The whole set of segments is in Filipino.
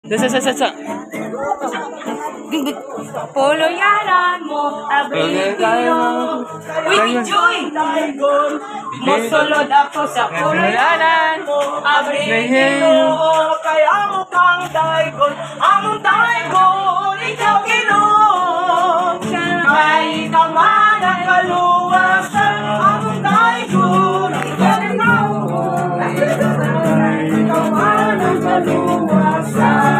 Sa. Poloyaran mo, abay-iyo. Uy, enjoy! Musulod ako sa poloyaran mo, abay-iyo. Kaya mo kang daigon, among daigon, ikaw kilong. Kahit ang mga kaluwasan, among daigon, ikaw kilong. Kahit ang mga kaluwasan.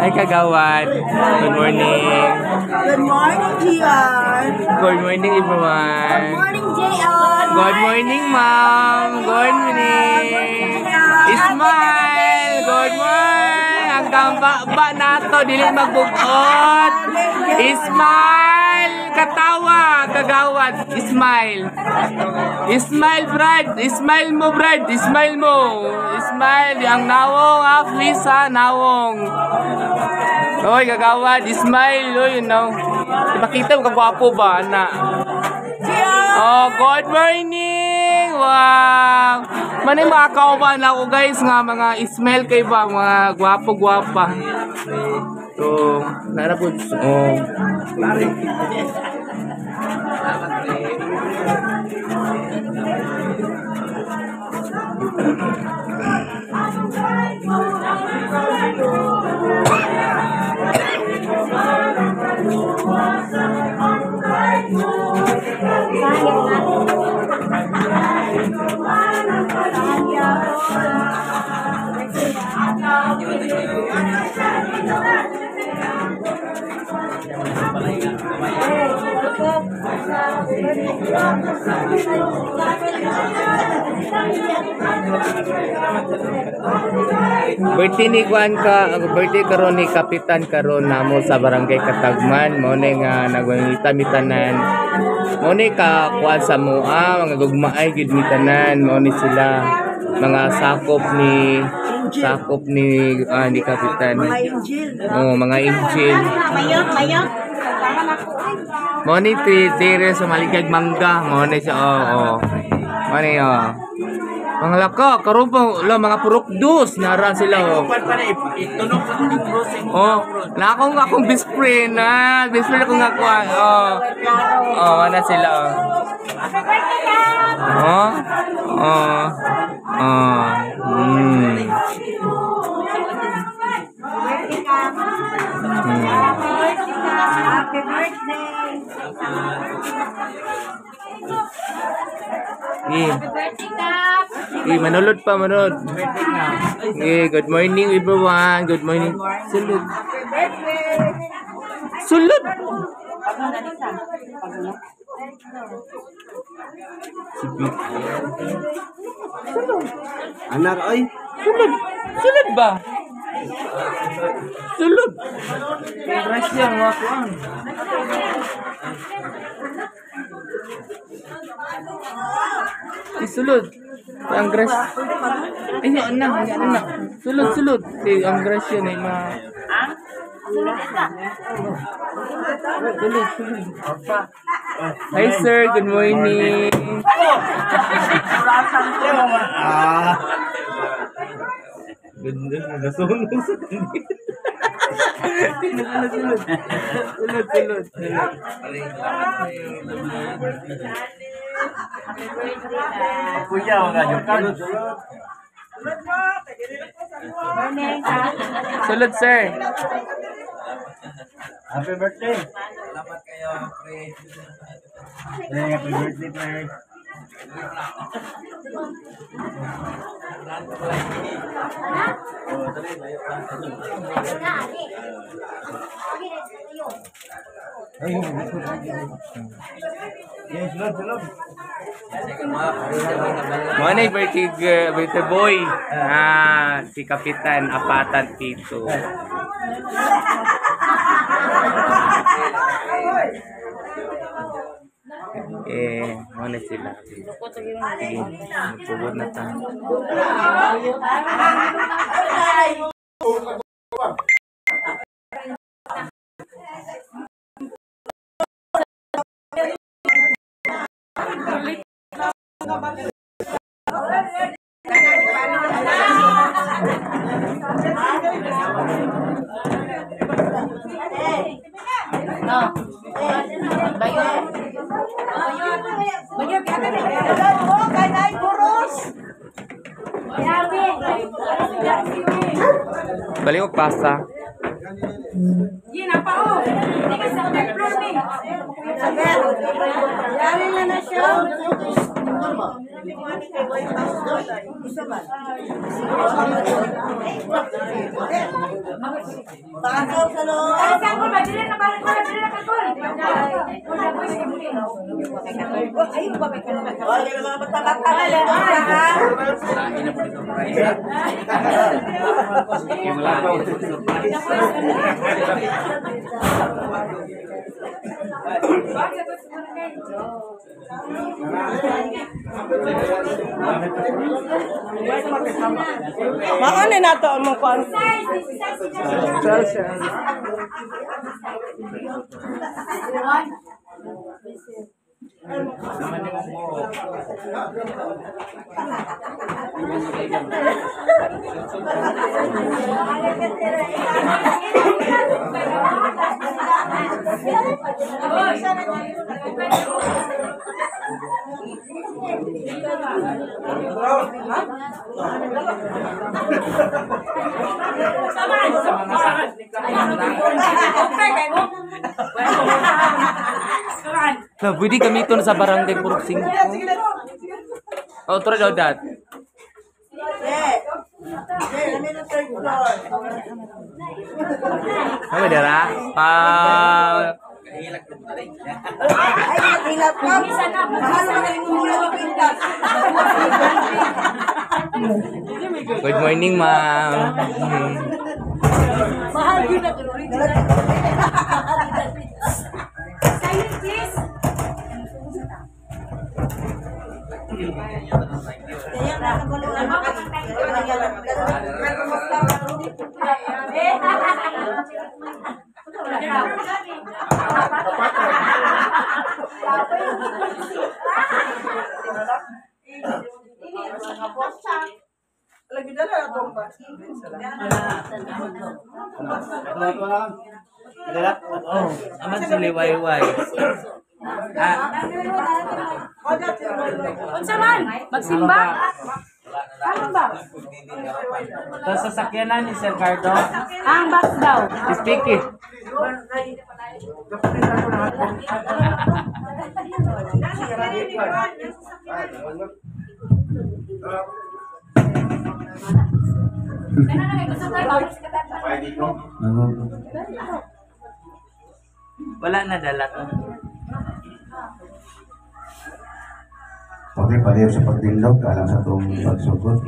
Ay, kagawad. Good morning. Good morning, Gian. Good morning, everyone. Good morning, J.R. Good morning, ma'am. Good morning. Smile. Good morning. Hanggang ba na to, dili magbukod. Smile. Katawa, kagawad. Smile. Smile, Brad. Smile mo, Brad. Smile mo. Smile. Ang nawong, please ha, nawong. Oy, kagawad. Smile. Oy, you know. Ipakita mo kagwapo ba, anak? Oh, good morning! Wow! Manay mga kauban ako guys nga mga smell kay ba mga gwapo-gwapa. So, narapod. Oh. Birthday ni Juan ka, birthday karon ni Kapitan karon namo sa Barangay Katagman, mo ni nga nagwangita-mitanan. Mo ni ka kuan sa mua, mga gugmaay gid mitanan, mo ni sila mga sakop ni Kapitan. Mga angel. Oh, mga angel. Mayot. Mo ni tire sa maligag mangga, mo ni siya oh. Mo ni mga laka, karon pa mga purok dos nara sila oh. Oh, na akong best friend na, best friend ako nga kuan. Oh, ana sila oh. Happy birthday. Manulod. Good morning everyone. Good morning. Sulod. Anak ay. Sulod ba? Sulod. Rasya mo ako ang. Sulod. Ang gras. Ay, anak. Sulod. Ang grasya na ma. Sulod. Hi sir, good morning. Ganda, nagasunog sa kanila. Sulod. Kuya, mga jokan. Sulod sir. Happy birthday. Salamat kayo, pre. Happy birthday, pre. Money birthday boy. Si Kapitan Apatan Tito. Ano sila? Sige, magpugod na tayo. Balik ko pasta. Yari na na siya. Bakaw sa loob. Ayun ba may kalabas? Wala na mga bata-bata. Makanya na to mo kon. Nah, pwede gamiton sa barangay Purok 5. Oh, try daw dat. Ano dara? Good morning, ma'am. Mahal yun na. Lagi dala na itong box. Oh, aman sa liwayway. Unsa man? Magsimba? Ano ba? Sa sasakyanan ni Sir Cardo. Ang box daw. Speaking. Wala na dala to. Okay, paliw sa pagtindog, alam sa itong pagsugod.